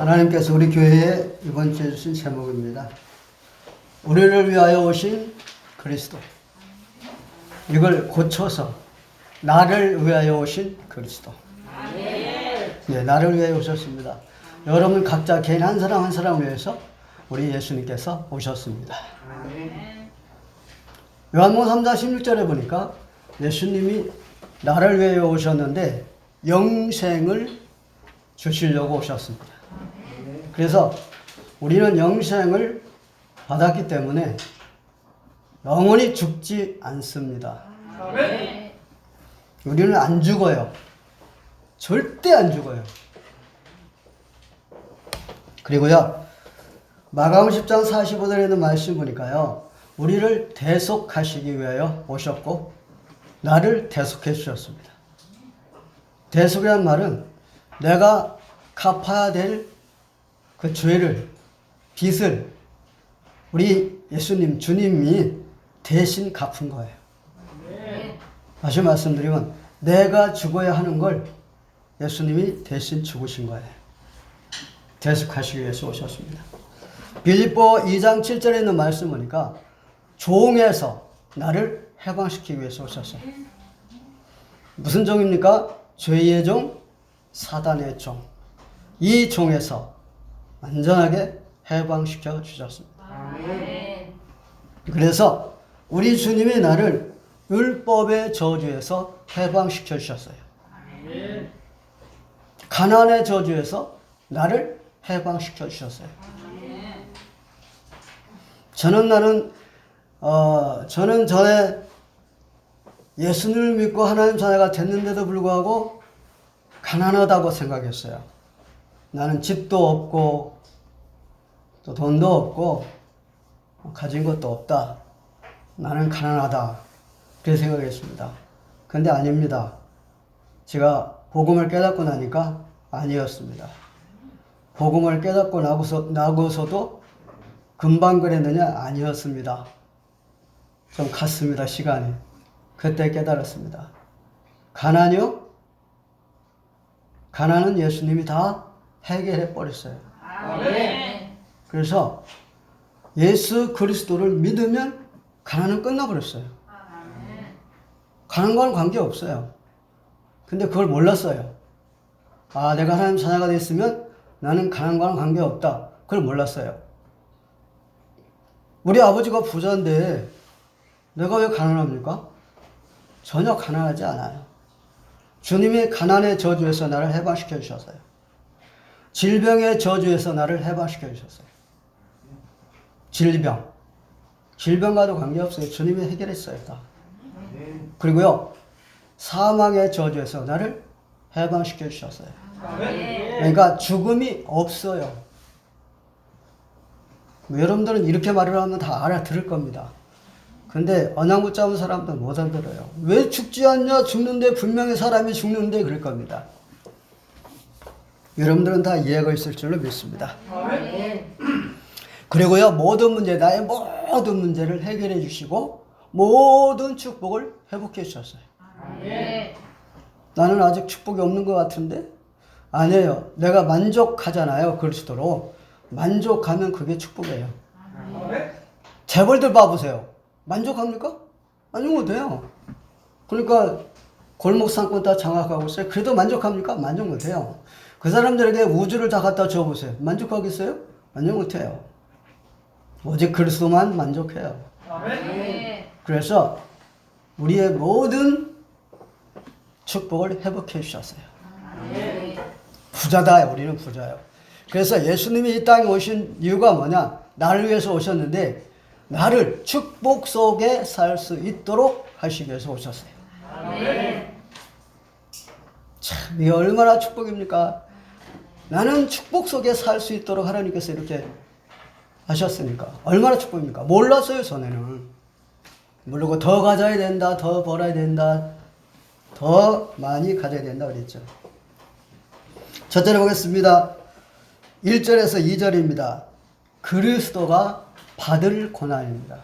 하나님께서 우리 교회에 이번 주에 주신 제목입니다. 우리를 위하여 오신 그리스도. 이걸 고쳐서 나를 위하여 오신 그리스도. 네, 나를 위하여 오셨습니다. 여러분 각자 개인 한 사람 한 사람을 위해서 우리 예수님께서 오셨습니다. 요한복음 3장 16절에 보니까 예수님이 나를 위하여 오셨는데 영생을 주시려고 오셨습니다. 그래서 우리는 영생을 받았기 때문에 영원히 죽지 않습니다. 우리는 안 죽어요. 절대 안 죽어요. 그리고요, 마가복음 10장 45절에 있는 말씀 보니까요, 우리를 대속하시기 위하여 오셨고 나를 대속해 주셨습니다. 대속이란 말은 내가 갚아야 될 그 죄를, 빚을 우리 예수님, 주님이 대신 갚은 거예요. 다시 말씀드리면 내가 죽어야 하는 걸 예수님이 대신 죽으신 거예요. 대속하시기 위해서 오셨습니다. 빌립보 2장 7절에 있는 말씀 보니까 종에서 나를 해방시키기 위해서 오셨어요. 무슨 종입니까? 죄의 종, 사단의 종. 이 종에서 완전하게 해방시켜 주셨습니다. 그래서 우리 주님이 나를 율법의 저주에서 해방시켜 주셨어요. 가난의 저주에서 나를 해방시켜 주셨어요. 저는 전에 예수님을 믿고 하나님 자녀가 됐는데도 불구하고 가난하다고 생각했어요. 나는 집도 없고 또 돈도 없고 가진 것도 없다. 나는 가난하다. 그렇게 생각했습니다. 그런데 아닙니다. 제가 복음을 깨닫고 나니까 아니었습니다. 복음을 깨닫고 나고서도 금방 그랬느냐? 아니었습니다. 좀 갔습니다. 시간이. 그때 깨달았습니다. 가난이요? 가난은 예수님이 다 해결해 버렸어요. 그래서 예수 그리스도를 믿으면 가난은 끝나버렸어요. 가난과는 관계없어요. 근데 그걸 몰랐어요. 아, 내가 하나님 자녀가 됐으면 나는 가난과는 관계없다. 그걸 몰랐어요. 우리 아버지가 부자인데 내가 왜 가난합니까? 전혀 가난하지 않아요. 주님이 가난의 저주에서 나를 해방시켜 주셨어요. 질병의 저주에서 나를 해방시켜 주셨어요. 질병과도 관계없어요. 주님이 해결했어요. 다. 그리고요, 사망의 저주에서 나를 해방시켜 주셨어요. 그러니까 죽음이 없어요. 여러분들은 이렇게 말을 하면 다 알아들을 겁니다. 근데 언양 붙잡은 사람들은 못 알아들어요. 왜 죽지 않냐? 죽는데, 분명히 사람이 죽는데 그럴 겁니다. 여러분들은 다 이해가 있을 줄로 믿습니다. 그리고요, 모든 문제, 나의 모든 문제를 해결해 주시고 모든 축복을 회복해 주셨어요. 나는 아직 축복이 없는 것 같은데? 아니에요. 내가 만족하잖아요. 그리스도로. 만족하면 그게 축복이에요. 재벌들 봐보세요. 만족합니까? 아니, 못해요. 그러니까 골목 상권 다 장악하고 있어요. 그래도 만족합니까? 만족 못해요. 그 사람들에게 우주를 다 갖다 줘보세요. 만족하겠어요? 만족 못해요. 오직 그리스도만 만족해요. 그래서 우리의 모든 축복을 회복해 주셨어요. 부자다. 우리는 부자예요. 그래서 예수님이 이 땅에 오신 이유가 뭐냐? 나를 위해서 오셨는데 나를 축복 속에 살 수 있도록 하시기 위해서 오셨어요. 참, 이게 얼마나 축복입니까? 나는 축복 속에 살 수 있도록 하나님께서 이렇게 하셨으니까 얼마나 축복입니까? 몰랐어요. 전에는 모르고 더 가져야 된다, 더 벌어야 된다, 더 많이 가져야 된다 그랬죠. 첫째로 보겠습니다. 1절에서 2절입니다. 그리스도가 받을 고난입니다.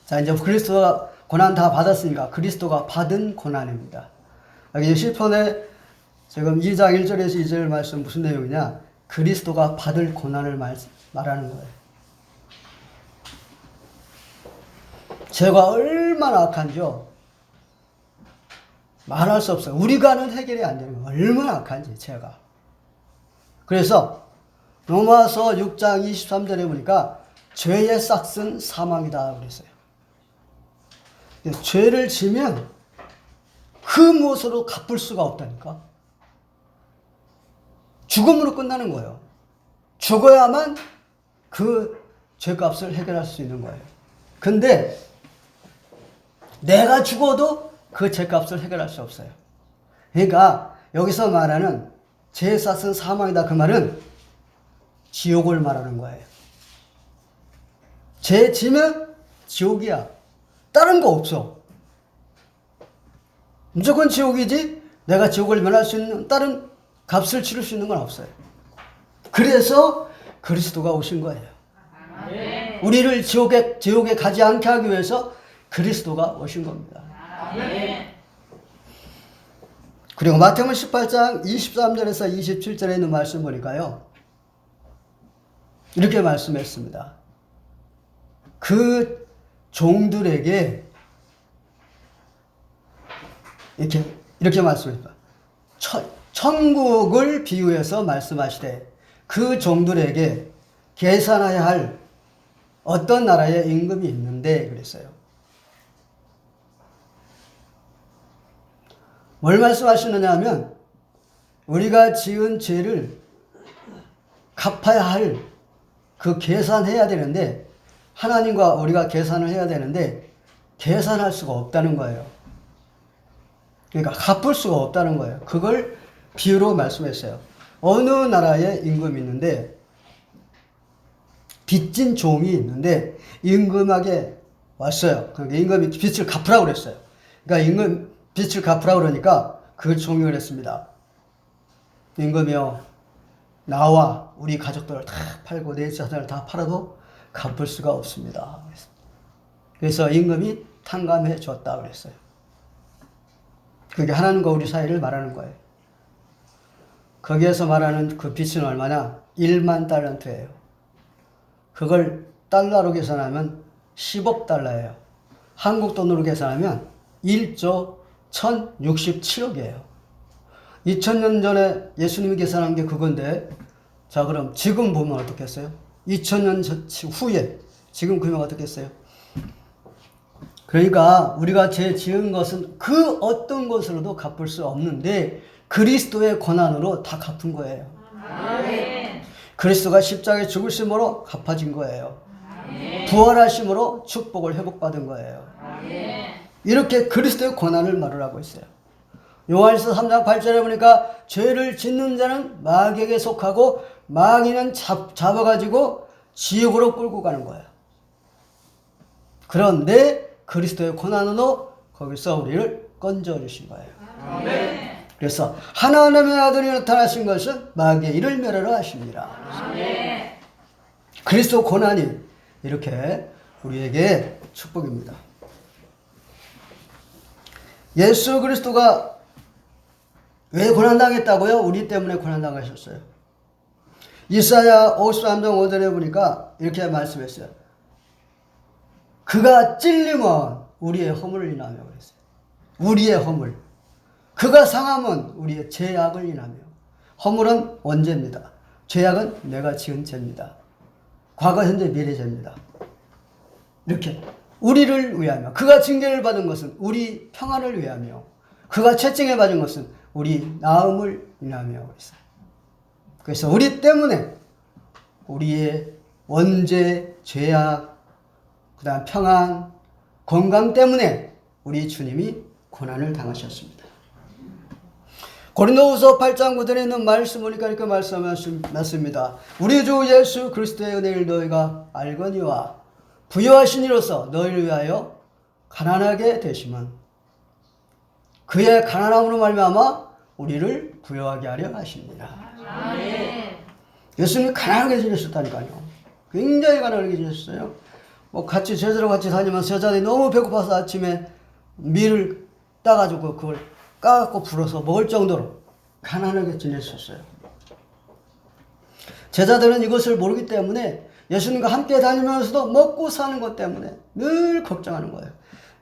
자, 이제 그리스도가 고난 다 받았으니까 그리스도가 받은 고난입니다. 여기 시편에 지금 2장 1절에서 2절 말씀 무슨 내용이냐? 그리스도가 받을 고난을 말하는 거예요. 죄가 얼마나 악한지요. 말할 수 없어요. 우리가는 해결이 안 되는 거예요. 얼마나 악한지 죄가. 그래서 로마서 6장 23절에 보니까 죄의 싹은 사망이다 그랬어요. 죄를 지면 그 무엇으로 갚을 수가 없다니까. 죽음으로 끝나는 거예요. 죽어야만 그 죄값을 해결할 수 있는 거예요. 근데 내가 죽어도 그 죄값을 해결할 수 없어요. 그러니까 여기서 말하는 죄의 싹은 사망이다 그 말은 지옥을 말하는 거예요. 죄 지면 지옥이야. 다른 거 없어. 무조건 지옥이지 내가 지옥을 면할 수 있는 다른 값을 치를 수 있는 건 없어요. 그래서 그리스도가 오신 거예요. 우리를 지옥에 가지 않게 하기 위해서 그리스도가 오신 겁니다. 그리고 마태복음 18장 23절에서 27절에 있는 말씀 보니까요. 이렇게 말씀했습니다. 그 종들에게 이렇게 말씀했습니다. 천국을 비유해서 말씀하시되 그 종들에게 계산해야 할 어떤 나라에 임금이 있는데 그랬어요. 뭘 말씀하시느냐 하면 우리가 지은 죄를 갚아야 할 그 계산해야 되는데 하나님과 우리가 계산을 해야 되는데 계산할 수가 없다는 거예요. 그러니까 갚을 수가 없다는 거예요. 그걸 비유로 말씀했어요. 어느 나라에 임금이 있는데 빚진 종이 있는데 임금에게 왔어요. 그러니까 임금이 빚을 갚으라고 그랬어요. 그러니까 임금 빚을 갚으라고 그러니까 그 종이 그랬습니다. 임금이요. 나와 우리 가족들을 다 팔고 내 자산을 다 팔아도 갚을 수가 없습니다. 그래서 임금이 탕감해 줬다 그랬어요. 그게 하나님과 우리 사이를 말하는 거예요. 거기에서 말하는 그 빚은 얼마냐? 1만 달란트예요. 그걸 달러로 계산하면 10억 달러예요. 한국 돈으로 계산하면 1조 1067억이에요. 2000년 전에 예수님이 계산한 게 그건데, 자, 그럼 지금 보면 어떻겠어요? 2000년 후에 지금 그러면 어떻겠어요? 그러니까 우리가 죄 지은 것은 그 어떤 것으로도 갚을 수 없는데 그리스도의 고난으로 다 갚은 거예요. 아멘. 그리스도가 십자가에 죽으심으로 갚아진 거예요. 아멘. 부활하심으로 축복을 회복받은 거예요. 아멘. 이렇게 그리스도의 고난을 말하고 있어요. 요한일서 3장 8절에 보니까 죄를 짓는 자는 마귀에게 속하고 마귀는 잡아가지고 지옥으로 끌고 가는 거예요. 그런데 그리스도의 고난으로 거기서 우리를 건져주신 거예요. 아멘. 그래서 하나님의 아들이 나타나신 것은 마귀의 일을 멸하러 하십니다. 아멘. 그리스도 고난이 이렇게 우리에게 축복입니다. 예수 그리스도가 왜 고난당했다고요? 우리 때문에 고난당하셨어요. 이사야 53장 5절에 보니까 이렇게 말씀했어요. 그가 찔림은 우리의 허물을 인하며 그랬어요. 우리의 허물. 그가 상함은 우리의 죄악을 인하며. 허물은 원죄입니다. 죄악은 내가 지은 죄입니다. 과거, 현재, 미래 죄입니다. 이렇게 우리를 위하며. 그가 징계를 받은 것은 우리 평안을 위하며. 그가 채찍을 받은 것은 우리 나음을 인하며 그랬어요. 그래서 우리 때문에 우리의 원죄, 죄악, 그 다음 평안, 건강 때문에 우리 주님이 고난을 당하셨습니다. 고린도후서 8장 9절에 있는 말씀 보니까 이렇게 말씀하십니다. 우리 주 예수 그리스도의 은혜를 너희가 알거니와 부요하신 이로서 너희를 위하여 가난하게 되시면 그의 가난함으로 말미암아 우리를 부요하게 하려 하십니다. 아멘. 예수님이 가난하게 지내셨다니까요. 굉장히 가난하게 지내셨어요. 같이 제자로 같이 다니면서 여자들이 너무 배고파서 아침에 밀을 따가지고 그걸 까갖고 불어서 먹을 정도로 가난하게 지내셨어요. 제자들은 이것을 모르기 때문에 예수님과 함께 다니면서도 먹고 사는 것 때문에 늘 걱정하는 거예요.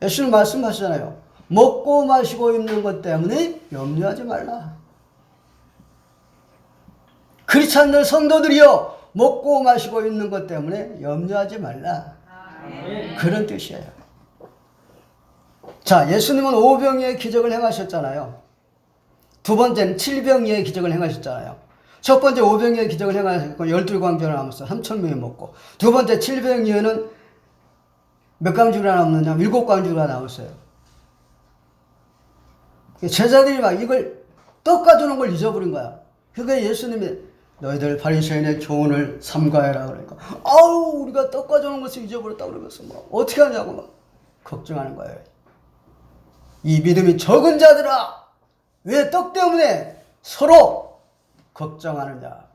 예수님 말씀하시잖아요. 먹고 마시고 입는 것 때문에 염려하지 말라. 그렇지 않는 성도들이여 먹고 마시고 입는 것 때문에 염려하지 말라. 그런 뜻이에요. 자, 예수님은 오병이의 기적을 행하셨잖아요. 두 번째는 7병이의 기적을 행하셨잖아요. 첫 번째 오병이의 기적을 행하셨고 12광주나 남았어요. 3,000명이 먹고. 두 번째 7병이는 몇 광주나 남느냐? 7광주가 남았어요. 제자들이 막 이걸 떡 가져오는 걸 잊어버린 거야. 그러니까 예수님이 너희들 바리새인의 교훈을 삼가해라 그러니까 아우 우리가 떡 가져오는 것을 잊어버렸다 그러면서 막 어떻게 하냐고 막 걱정하는 거예요. 이 믿음이 적은 자들아 왜 떡 때문에 서로 걱정하느냐.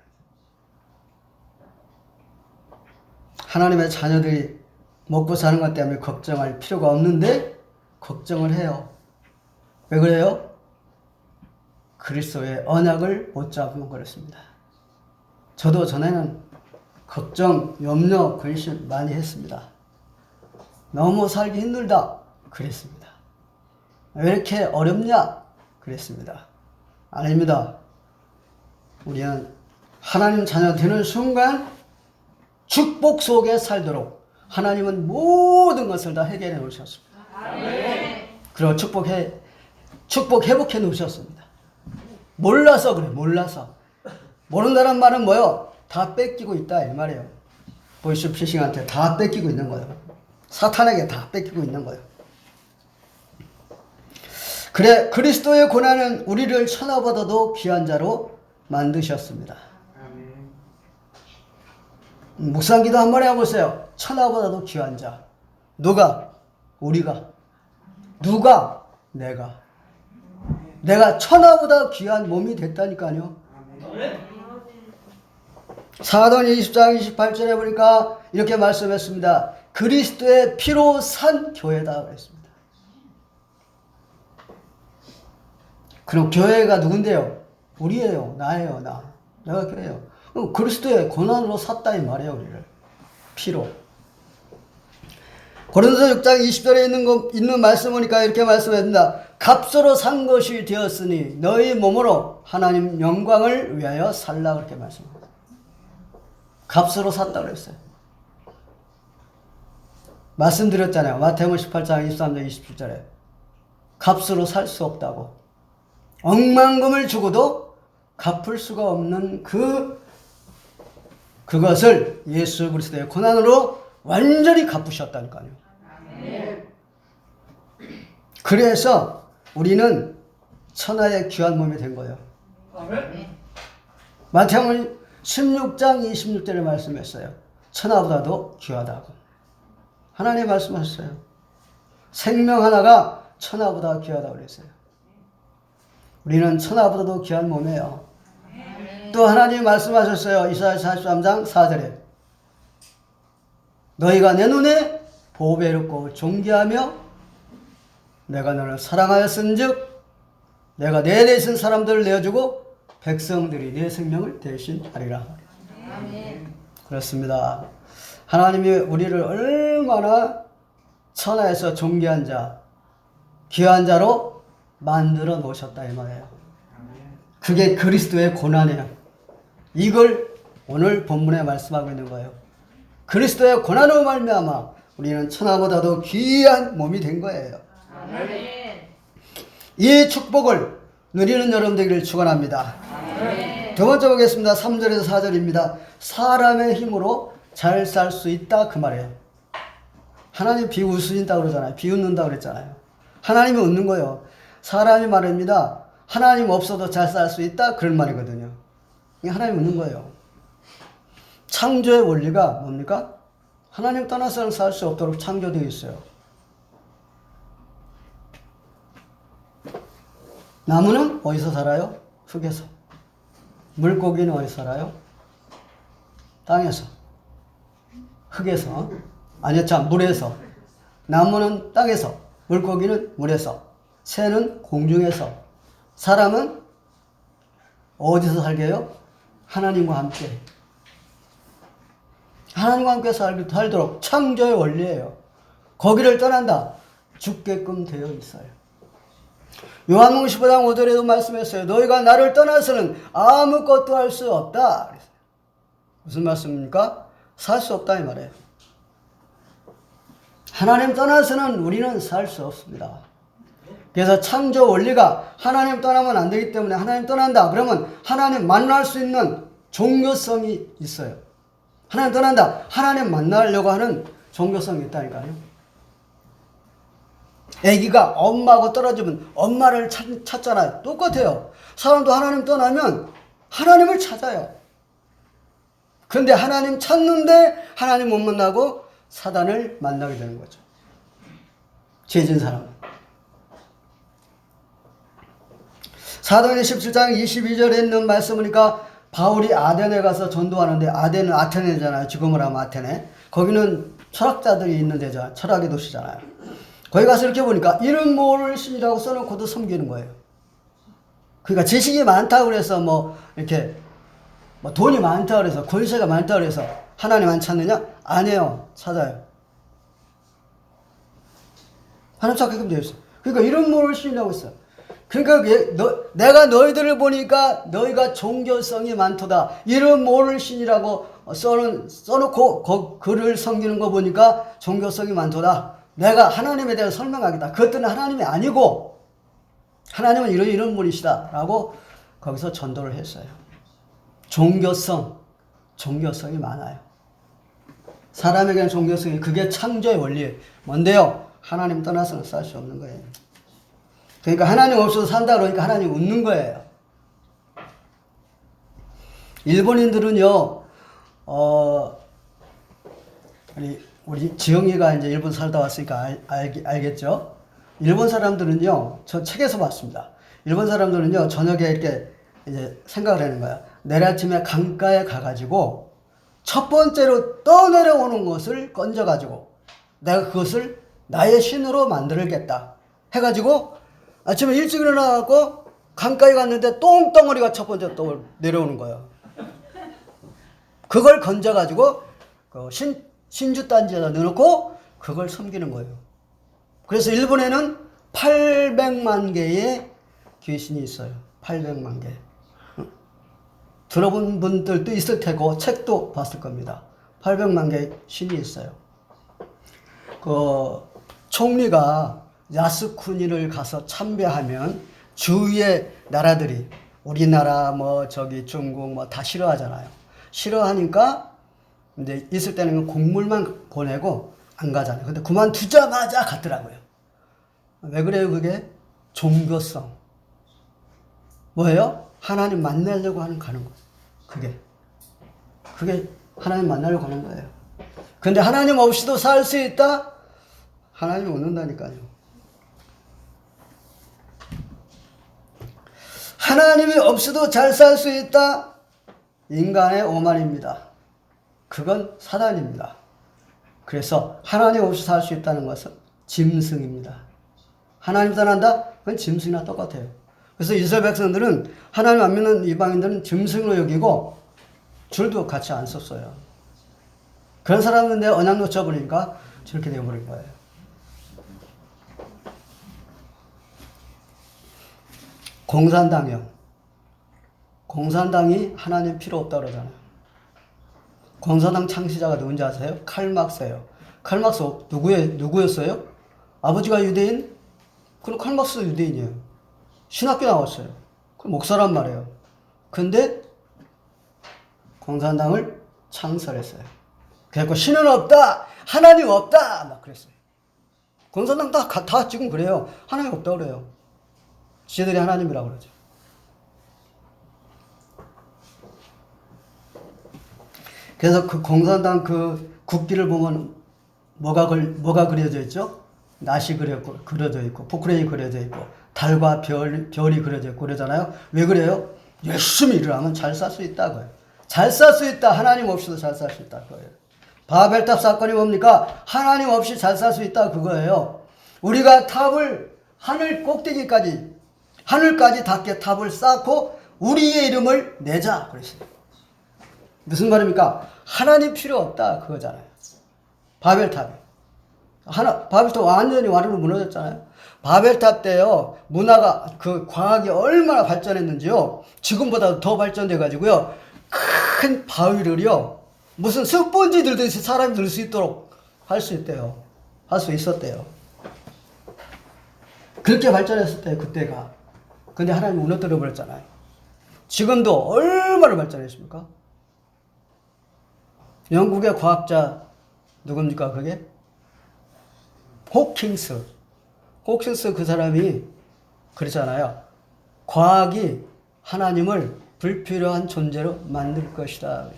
하나님의 자녀들이 먹고 사는 것 때문에 걱정할 필요가 없는데 걱정을 해요. 왜 그래요? 그리스도의 언약을 못 잡으면 그렇습니다. 저도 전에는 걱정, 염려, 근심 많이 했습니다. 너무 살기 힘들다 그랬습니다. 왜 이렇게 어렵냐 그랬습니다. 아닙니다. 우리는 하나님 자녀 되는 순간 축복 속에 살도록 하나님은 모든 것을 다 해결해 놓으셨습니다. 그리고 축복 회복해 놓으셨습니다. 몰라서 그래, 몰라서. 모른다는 말은 뭐요? 다 뺏기고 있다 이 말이에요. 보이스피싱한테 다 뺏기고 있는 거예요. 사탄에게 다 뺏기고 있는 거예요. 그래 그리스도의 고난은 우리를 천하보다도 귀한 자로 만드셨습니다. 묵상기도 한번 해보세요. 천하보다도 귀한 자. 누가? 우리가. 누가? 내가 천하보다 귀한 몸이 됐다니까요. 사도행 20장 28절에 보니까 이렇게 말씀했습니다. 그리스도의 피로 산 교회다 그랬습니다. 그럼 교회가 누군데요? 우리예요. 나예요. 내가 교회예요. 그럼 그리스도의 고난으로 샀다 이 말이에요. 우리를. 피로. 고린도서 6장 20절에 있는 말씀 보니까 이렇게 말씀합니다. 값으로 산 것이 되었으니 너희 몸으로 하나님 영광을 위하여 살라 그렇게 말씀합니다. 값으로 샀다 그랬어요. 말씀드렸잖아요. 마태복음 18장 23절 27절에 값으로 살 수 없다고. 억만금을 주고도 갚을 수가 없는 그것을 예수 그리스도의 고난으로 완전히 갚으셨다니까요. 그래서 우리는 천하의 귀한 몸이 된 거예요. 마태복음 16장 26절에 말씀했어요. 천하보다도 귀하다고. 하나님 말씀하셨어요. 생명 하나가 천하보다 귀하다고 그랬어요. 우리는 천하보다도 귀한 몸이에요. 또 하나님 말씀하셨어요. 이사야 43장 4절에 너희가 내 눈에 보배롭고 존귀하며 내가 너를 사랑하였은즉 내가 내 대신 사람들을 내어주고 백성들이 내 생명을 대신하리라. 그렇습니다. 하나님이 우리를 얼마나 천하에서 존귀한 자, 귀한 자로 만들어 놓으셨다 이 말이에요. 그게 그리스도의 고난이에요. 이걸 오늘 본문에 말씀하고 있는 거예요. 그리스도의 고난으로 말미암아 우리는 천하보다도 귀한 몸이 된 거예요. 이 축복을 누리는 여러분 되기를 축원합니다. 두 번째 보겠습니다. 3절에서 4절입니다. 사람의 힘으로 잘 살 수 있다 그 말이에요. 하나님 비웃으신다 그러잖아요. 비웃는다 그랬잖아요. 하나님이 웃는 거예요. 사람이 말입니다. 하나님 없어도 잘 살 수 있다 그런 말이거든요. 하나님 웃는 거예요. 창조의 원리가 뭡니까? 하나님 떠나서는 살 수 없도록 창조되어 있어요. 나무는 어디서 살아요? 흙에서. 물고기는 어디서 살아요? 땅에서. 흙에서. 아니요, 참, 물에서. 나무는 땅에서. 물고기는 물에서. 새는 공중에서. 사람은 어디서 살게요? 하나님과 함께. 하나님과 함께 살도록 창조의 원리예요. 거기를 떠난다. 죽게끔 되어 있어요. 요한복음 15장 5절에도 말씀했어요. 너희가 나를 떠나서는 아무것도 할 수 없다. 무슨 말씀입니까? 살 수 없다 이 말이에요. 하나님 떠나서는 우리는 살 수 없습니다. 그래서 창조 원리가 하나님 떠나면 안 되기 때문에 하나님 떠난다. 그러면 하나님 만날 수 있는 종교성이 있어요. 하나님 떠난다. 하나님 만나려고 하는 종교성이 있다니까요. 아기가 엄마하고 떨어지면 엄마를 찾잖아요. 똑같아요. 사람도 하나님 떠나면 하나님을 찾아요. 근데 하나님 찾는데 하나님 못 만나고 사단을 만나게 되는 거죠. 죄진 사람은. 사도행전 17장 22절에 있는 말씀이니까 바울이 아덴에 가서 전도하는데 아덴은 아테네잖아요. 지금으로 하면 아테네. 거기는 철학자들이 있는 데죠. 철학의 도시잖아요. 거기 가서 이렇게 보니까 이름 모를 신이라고 써놓고도 섬기는 거예요. 그러니까 지식이 많다고 그래서 뭐 이렇게 뭐 돈이 많다고 그래서 권세가 많다고 그래서 하나님 안 찾느냐? 아니에요. 찾아요. 하나님 찾게끔 되어 있어요. 그러니까 이름 모를 신이라고 했어요. 그러니까 내가 너희들을 보니까 너희가 종교성이 많도다. 이름 모를 신이라고 써놓고 그를 섬기는 거 보니까 종교성이 많도다. 내가 하나님에 대해서 설명하겠다. 그것들은 하나님이 아니고 하나님은 이런 분이시다 라고 거기서 전도를 했어요. 종교성이 많아요. 사람에게는 종교성이 그게 창조의 원리예요. 뭔데요? 하나님 떠나서는 살 수 없는 거예요. 그러니까 하나님 없어도 산다 그러니까 하나님 웃는 거예요. 일본인들은요, 우리 지영이가 이제 일본 살다 왔으니까 알겠죠? 일본 사람들은요, 저 책에서 봤습니다. 일본 사람들은요, 저녁에 이렇게 이제 생각을 하는 거야. 내일 아침에 강가에 가가지고 첫 번째로 떠내려오는 것을 건져가지고 내가 그것을 나의 신으로 만들겠다 해가지고 아침에 일찍 일어나갖고 강가에 갔는데 똥덩어리가 첫 번째 또 내려오는 거예요. 그걸 건져가지고 신주단지에다 넣어놓고 그걸 섬기는 거예요. 그래서 일본에는 800만 개의 귀신이 있어요. 800만 개. 들어본 분들도 있을 테고 책도 봤을 겁니다. 800만 개의 신이 있어요. 그 총리가 야스쿠니를 가서 참배하면 주위의 나라들이 우리나라 중국 다 싫어하잖아요. 싫어하니까 이제 있을 때는 곡물만 보내고 안 가잖아요. 근데 그만두자마자 갔더라고요. 왜 그래요? 그게 종교성. 뭐예요? 하나님 만나려고 가는 거예요. 그게 하나님 만나려고 하는 거예요. 근데 하나님 없이도 살 수 있다? 하나님이 웃는다니까요. 하나님이 없이도 잘 살 수 있다? 인간의 오만입니다. 그건 사단입니다. 그래서 하나님 없이 살 수 있다는 것은 짐승입니다. 하나님 떠난다? 그건 짐승이나 똑같아요. 그래서 이스라엘 백성들은 하나님 안 믿는 이방인들은 짐승으로 여기고 줄도 같이 안 썼어요. 그런 사람은 내 언약 놓쳐버리니까 저렇게 되어버린 거예요. 공산당이요. 공산당이 하나님 필요 없다 그러잖아요. 공산당 창시자가 누군지 아세요? 칼막스예요. 칼막스 누구였어요? 아버지가 유대인? 그럼 칼막스도 유대인이에요. 신학교 나왔어요. 그럼 목사란 말이에요. 근데 공산당을 창설했어요. 그래서 신은 없다! 하나님 없다! 막 그랬어요. 공산당 다 지금 그래요. 하나님 없다 그래요. 지들이 하나님이라고 그러죠. 그래서 그 공산당 그 국기를 보면 뭐가 그려져 있죠? 낫이 그려져 있고, 포크레인이 그려져 있고, 달과 별이 그려져 있고 그러잖아요. 왜 그래요? 열심히 일을 하면 잘 살 수 있다고요. 잘 살 수 있다. 하나님 없이도 잘 살 수 있다. 그거예요. 바벨탑 사건이 뭡니까? 하나님 없이 잘 살 수 있다. 그거예요. 우리가 탑을 하늘까지 닿게 탑을 쌓고 우리의 이름을 내자. 그랬어요. 무슨 말입니까? 하나님 필요 없다 그거잖아요. 바벨탑이. 바벨탑 완전히 와르르 무너졌잖아요. 바벨탑 때요, 문화가, 과학이 얼마나 발전했는지요, 지금보다 더 발전돼가지고요, 큰 바위를요, 무슨 스펀지 들듯이 사람이 들 수 있도록 할 수 있대요. 할 수 있었대요. 그렇게 발전했을 때, 그때가. 근데 하나님이 무너뜨려 버렸잖아요. 지금도 얼마나 발전했습니까? 영국의 과학자, 누굽니까, 그게? 호킹스 그 사람이 그러잖아요. 과학이 하나님을 불필요한 존재로 만들 것이다.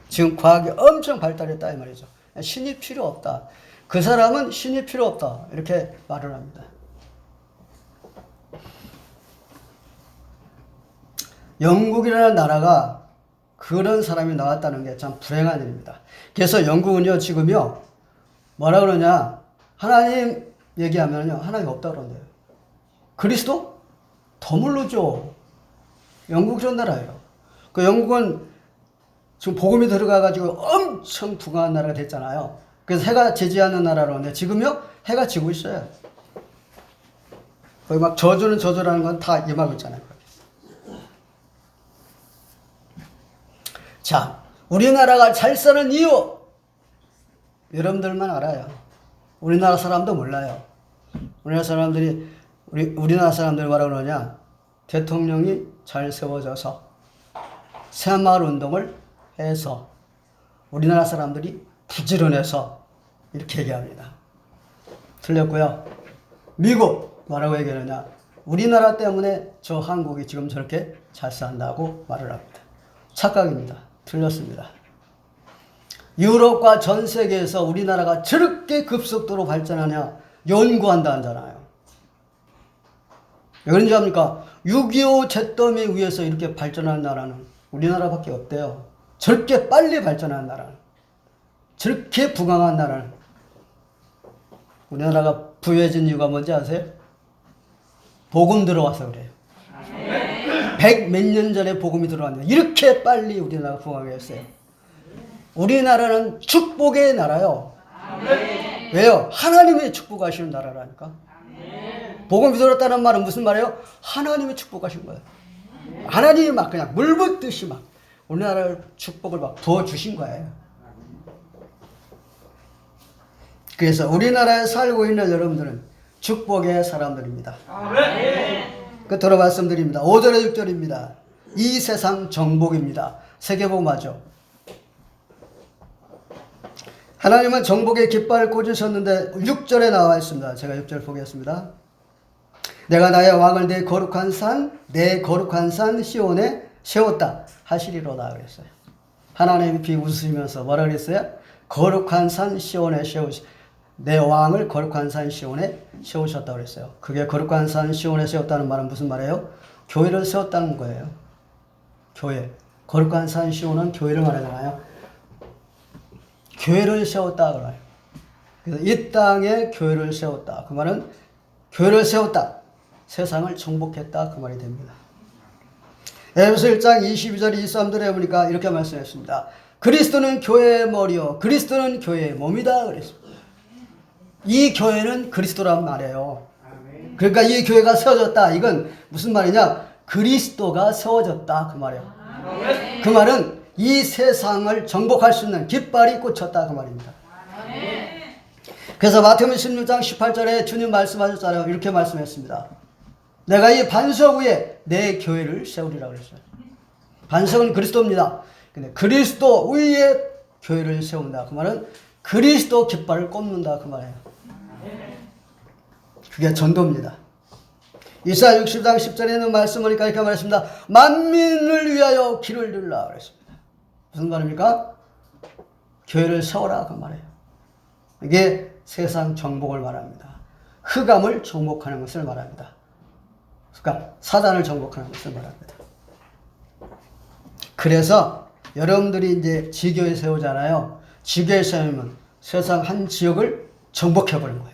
지금 과학이 엄청 발달했다 이 말이죠. 신이 필요 없다. 그 사람은 신이 필요 없다. 이렇게 말을 합니다. 영국이라는 나라가 그런 사람이 나왔다는 게 참 불행한 일입니다. 그래서 영국은요, 지금요, 뭐라 그러냐, 하나님 얘기하면요, 하나님 없다 그런대요. 그리스도? 더 모르죠. 영국 그런 나라예요. 그 영국은 지금 복음이 들어가가지고 엄청 부강한 나라가 됐잖아요. 그래서 해가 지지 않는 나라로 하는데 지금요, 해가 지고 있어요. 거기 막 저주라는 건 다 임하고 있잖아요. 자, 우리나라가 잘 사는 이유, 여러분들만 알아요. 우리나라 사람도 몰라요. 우리나라 사람들이 뭐라 그러냐? 대통령이 잘 세워져서 새마을 운동을 해서 우리나라 사람들이 부지런해서 이렇게 얘기합니다. 틀렸고요. 미국 뭐라고 얘기하느냐? 우리나라 때문에 저 한국이 지금 저렇게 잘 산다고 말을 합니다. 착각입니다. 틀렸습니다. 유럽과 전 세계에서 우리나라가 저렇게 급속도로 발전하냐 연구한다잖아요. 왜 그런지 압니까? 6.25 잿더미 위에서 이렇게 발전한 나라는 우리나라밖에 없대요. 저렇게 빨리 발전한 나라는, 저렇게 부강한 나라는. 우리나라가 부유해진 이유가 뭔지 아세요? 복음 들어와서 그래요. 100몇 년 전에 복음이 들어왔는데 이렇게 빨리 우리나라가 부강하게 했어요. 우리나라는 축복의 나라요. 왜요? 하나님의 축복하시는 나라라니까. 복음이 들었다는 말은 무슨 말이에요? 하나님의 축복하신 거예요. 하나님이 막 그냥 물 붓듯이 막 우리나라를 축복을 막 부어주신 거예요. 그래서 우리나라에 살고 있는 여러분들은 축복의 사람들입니다. 끝으로 말씀드립니다. 5절에 6절입니다. 이 세상 정복입니다. 세계복음 맞죠? 하나님은 정복의 깃발을 꽂으셨는데 6절에 나와 있습니다. 제가 6절 보겠습니다. 내가 나의 왕을 내 거룩한 산 시온에 세웠다 하시리로다 그랬어요. 하나님이 비웃으시면서 뭐라 그랬어요? 거룩한 산 시온에 내 왕을 거룩한 산 시온에 세우셨다고 그랬어요. 그게 거룩한 산 시온에 세웠다는 말은 무슨 말이에요? 교회를 세웠다는 거예요. 교회. 거룩한 산 시온은 교회를 말하잖아요. 교회를 세웠다 그래요. 그래서 이 땅에 교회를 세웠다. 그 말은 교회를 세웠다. 세상을 정복했다. 그 말이 됩니다. 에베소 1장 22절 23절에 보니까 이렇게 말씀했습니다. 그리스도는 교회의 머리요. 그리스도는 교회의 몸이다. 그랬습니다. 이 교회는 그리스도란 말이에요. 그러니까 이 교회가 세워졌다. 이건 무슨 말이냐? 그리스도가 세워졌다. 그 말이에요. 그 말은 이 세상을 정복할 수 있는 깃발이 꽂혔다. 그 말입니다. 그래서 마태복음 16장 18절에 주님 말씀하셨잖아요. 이렇게 말씀했습니다. 내가 이 반석 위에 내 교회를 세우리라 그랬어요. 반석은 그리스도입니다. 근데 그리스도 위에 교회를 세운다. 그 말은 그리스도 깃발을 꼽는다. 그 말이에요. 그게 전도입니다. 이사야 60장 10절에 있는 말씀을 보니까 이렇게 말했습니다. 만민을 위하여 길을 들라 그랬습니다. 무슨 말입니까? 교회를 세워라 그 말이에요. 이게 세상 정복을 말합니다. 흑암을 정복하는 것을 말합니다. 그러니까 사단을 정복하는 것을 말합니다. 그래서 여러분들이 이제 지교에 세우잖아요. 지교에 세우면 세상 한 지역을 정복해버린 거예요.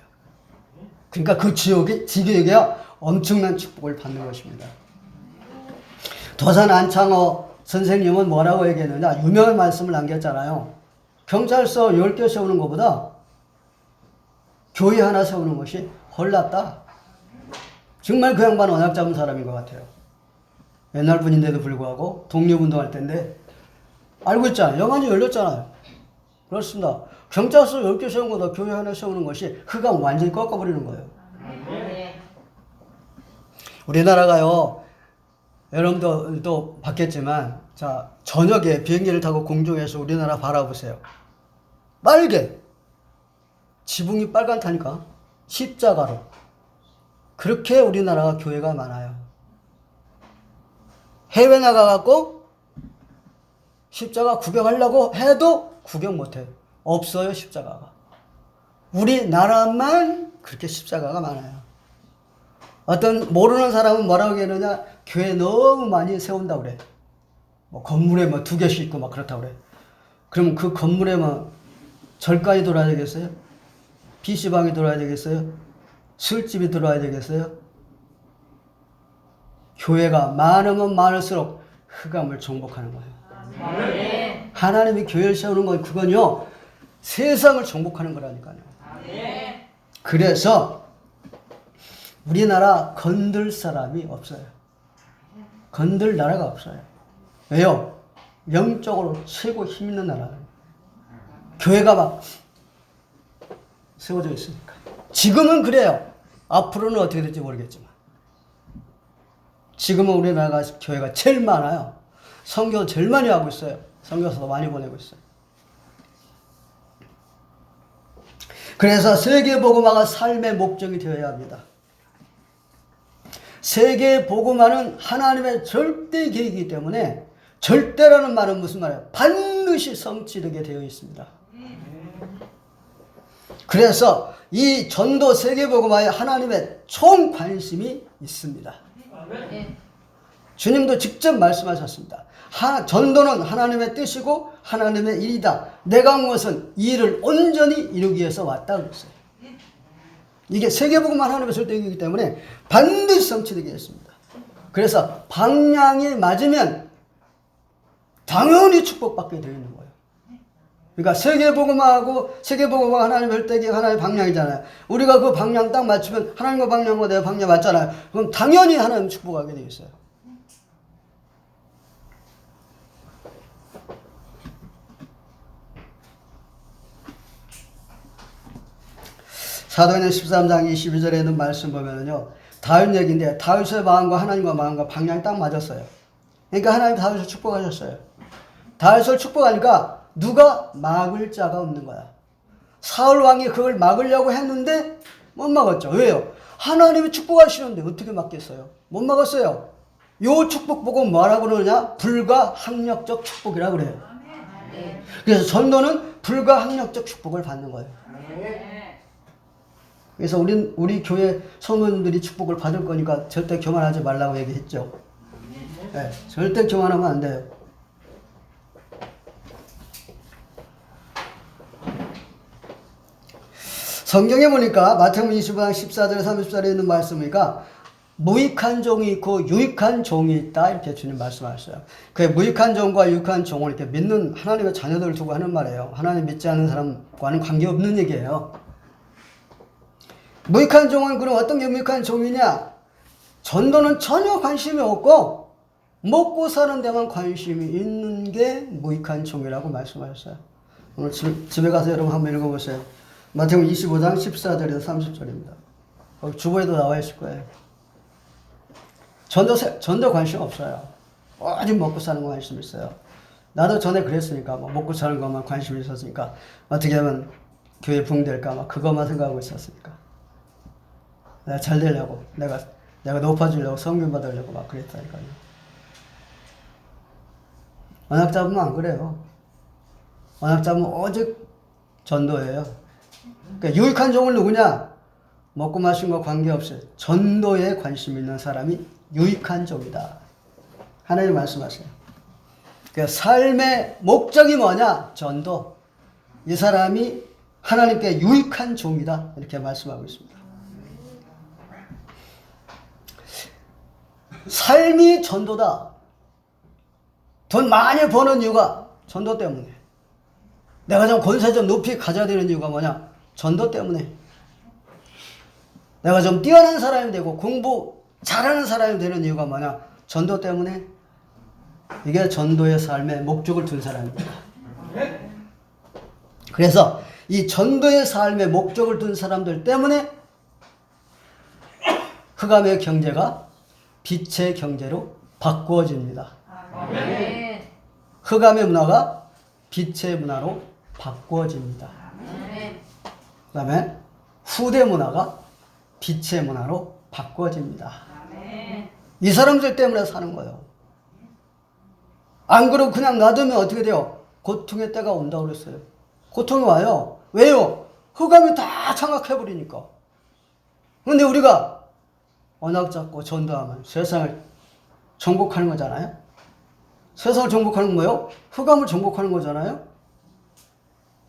그러니까 그 지교에게 엄청난 축복을 받는 것입니다. 도산 안창호 선생님은 뭐라고 얘기했느냐? 유명한 말씀을 남겼잖아요. 경찰서 10개 세우는 것보다 교회 하나 세우는 것이 훨 낫다. 정말 그 양반 언약 잡은 사람인 것 같아요. 옛날 분인데도 불구하고 독립운동할 때인데 알고 있잖아요. 영안이 열렸잖아요. 그렇습니다. 경찰서 10개 세운 것보다 교회 하나 세우는 것이 흑암 완전히 꺾어버리는 거예요. 우리나라가요, 여러분도 봤겠지만, 자, 저녁에 비행기를 타고 공중에서 우리나라 바라보세요. 빨개. 지붕이 빨갛다니까. 십자가로. 그렇게 우리나라가 교회가 많아요. 해외 나가갖고 십자가 구경하려고 해도 구경 못해요. 없어요, 십자가가. 우리나라만 그렇게 십자가가 많아요. 어떤 모르는 사람은 뭐라고 얘기하느냐? 교회 너무 많이 세운다고 그래. 뭐 건물에 뭐 2개씩 있고 막 그렇다고 그래. 그럼 그 건물에 뭐 절간이 돌아야 되겠어요? PC방이 돌아야 되겠어요? 술집이 들어와야 되겠어요? 교회가 많으면 많을수록 흑암을 정복하는 거예요. 하나님이 교회를 세우는 건 그건요, 세상을 정복하는 거라니까요. 그래서 우리나라 건들 사람이 없어요. 건들 나라가 없어요. 왜요? 영적으로 최고 힘 있는 나라예요. 교회가 막 세워져 있으니까. 지금은 그래요. 앞으로는 어떻게 될지 모르겠지만. 지금은 우리나라가 교회가 제일 많아요. 선교 제일 많이 하고 있어요. 선교사도 많이 보내고 있어요. 그래서 세계복음화가 삶의 목적이 되어야 합니다. 세계복음화는 하나님의 절대 계획이기 때문에, 절대라는 말은 무슨 말이에요? 반드시 성취되게 되어 있습니다. 그래서 이 전도 세계복음화에 하나님의 총 관심이 있습니다. 주님도 직접 말씀하셨습니다. 전도는 하나님의 뜻이고 하나님의 일이다. 내가 온 것은 이 일을 온전히 이루기 위해서 왔다 그랬어요. 이게 세계복음화 하나님의 절대이기 때문에 반드시 성취되게 했습니다. 그래서 방향이 맞으면 당연히 축복받게 되어 있는 거예요. 그러니까 세계복음화가 하나님의 절대계획, 하나님의 방향이잖아요. 우리가 그 방향 딱 맞추면 하나님과 방향과 내 방향 맞잖아요. 그럼 당연히 하나님 축복하게 되어 있어요. 사도행전 13장 22절에 있는 말씀 보면은요, 다윗 얘기인데 다윗의 마음과 하나님과 마음과 방향이 딱 맞았어요. 그러니까 하나님 다윗을 축복하셨어요. 다윗을 축복하니까 누가 막을 자가 없는 거야. 사울 왕이 그걸 막으려고 했는데 못 막았죠. 왜요? 하나님이 축복하시는데 어떻게 막겠어요? 못 막았어요. 요 축복 보고 뭐라고 그러냐? 불가항력적 축복이라고 그래요. 그래서 전도는 불가항력적 축복을 받는 거예요. 그래서 우리 교회 성도님들이 축복을 받을 거니까 절대 교만하지 말라고 얘기했죠. 네, 절대 교만하면 안 돼요. 성경에 보니까 마태복음 25장 14절에 30절에 있는 말씀이니까 무익한 종이 있고 유익한 종이 있다, 이렇게 주님 말씀하셨어요. 그 무익한 종과 유익한 종을 이렇게 믿는 하나님의 자녀들을 두고 하는 말이에요. 하나님 믿지 않는 사람과는 관계없는 얘기예요. 무익한 종은 그럼 어떤 게 무익한 종이냐? 전도는 전혀 관심이 없고 먹고 사는 데만 관심이 있는 게 무익한 종이라고 말씀하셨어요. 오늘 집에 가서 여러분 한번 읽어보세요. 마태복음 25장 14절에서 30절입니다. 주보에도 나와 있을 거예요. 전도 관심 없어요. 오직 먹고 사는 거 관심 있어요. 나도 전에 그랬으니까, 먹고 사는 것만 관심이 있었으니까, 어떻게 하면 교회 붕될까, 그것만 생각하고 있었으니까. 내가 잘 되려고, 내가 높아지려고, 성경 받으려고 그랬다니까요. 언약 잡으면 안 그래요. 언약 잡으면 오직 전도예요. 그러니까 유익한 종은 누구냐? 먹고 마신 거 관계없이 전도에 관심 있는 사람이 유익한 종이다. 하나님 말씀하세요. 그러니까 삶의 목적이 뭐냐? 전도. 이 사람이 하나님께 유익한 종이다. 이렇게 말씀하고 있습니다. 삶이 전도다. 돈 많이 버는 이유가 전도 때문에. 내가 좀 권세 좀 높이 가져야 되는 이유가 뭐냐? 전도 때문에. 내가 좀 뛰어난 사람이 되고 공부 잘하는 사람이 되는 이유가 뭐냐? 전도 때문에. 이게 전도의 삶의 목적을 둔 사람입니다. 그래서 이 전도의 삶의 목적을 둔 사람들 때문에 흑암의 경제가 빛의 경제로 바꾸어집니다. 흑암의 문화가 빛의 문화로 바꾸어집니다. 그 다음에 후대 문화가 빛의 문화로 바꾸어집니다. 이 사람들 때문에 사는 거예요. 안 그러고 그냥 놔두면 어떻게 돼요? 고통의 때가 온다고 그랬어요. 고통이 와요. 왜요? 흑암이 다 장악해버리니까. 그런데 우리가 언약 잡고 전도하면 세상을 정복하는 거잖아요. 세상을 정복하는 건 뭐예요? 흑암을 정복하는 거잖아요.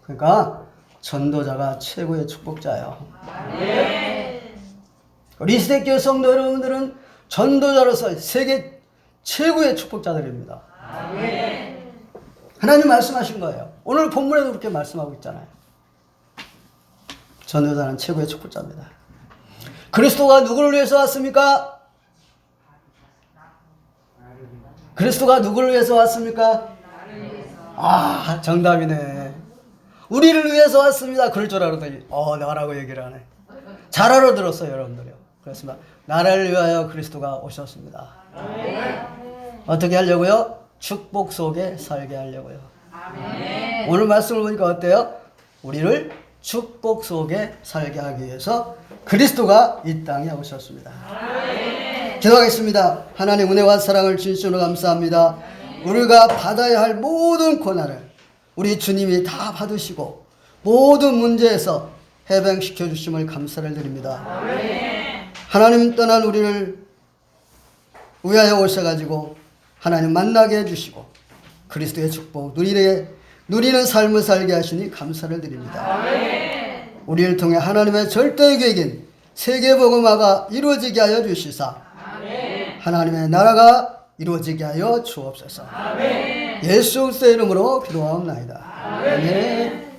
그러니까 전도자가 최고의 축복자예요. 우리 시대교회 성도 여러분들은 전도자로서 세계 최고의 축복자들입니다. 하나님 말씀하신 거예요. 오늘 본문에도 그렇게 말씀하고 있잖아요. 전도자는 최고의 축복자입니다. 그리스도가 누구를 위해서 왔습니까? 그리스도가 누구를 위해서 왔습니까? 아, 정답이네. 우리를 위해서 왔습니다. 그럴 줄 알았더니 나라고 얘기를 하네. 잘 알아들었어요, 여러분들요. 그렇습니다. 나라를 위하여 그리스도가 오셨습니다. 어떻게 하려고요? 축복 속에 살게 하려고요. 오늘 말씀을 보니까 어때요? 우리를 축복 속에 살게 하기 위해서 그리스도가 이 땅에 오셨습니다. 기도하겠습니다. 하나님 은혜와 사랑을 진심으로 감사합니다. 우리가 받아야 할 모든 고난을 우리 주님이 다 받으시고 모든 문제에서 해방시켜 주심을 감사를 드립니다. 하나님 떠난 우리를 위하여 오셔가지고 하나님 만나게 해주시고 그리스도의 축복 누리는 삶을 살게 하시니 감사를 드립니다. 우리를 통해 하나님의 절대의 계획인 세계복음화가 이루어지게 하여 주시사 하나님의 나라가 이루어지게 하여 주옵소서. 예수 그리스도의 이름으로 기도하옵나이다. 아멘.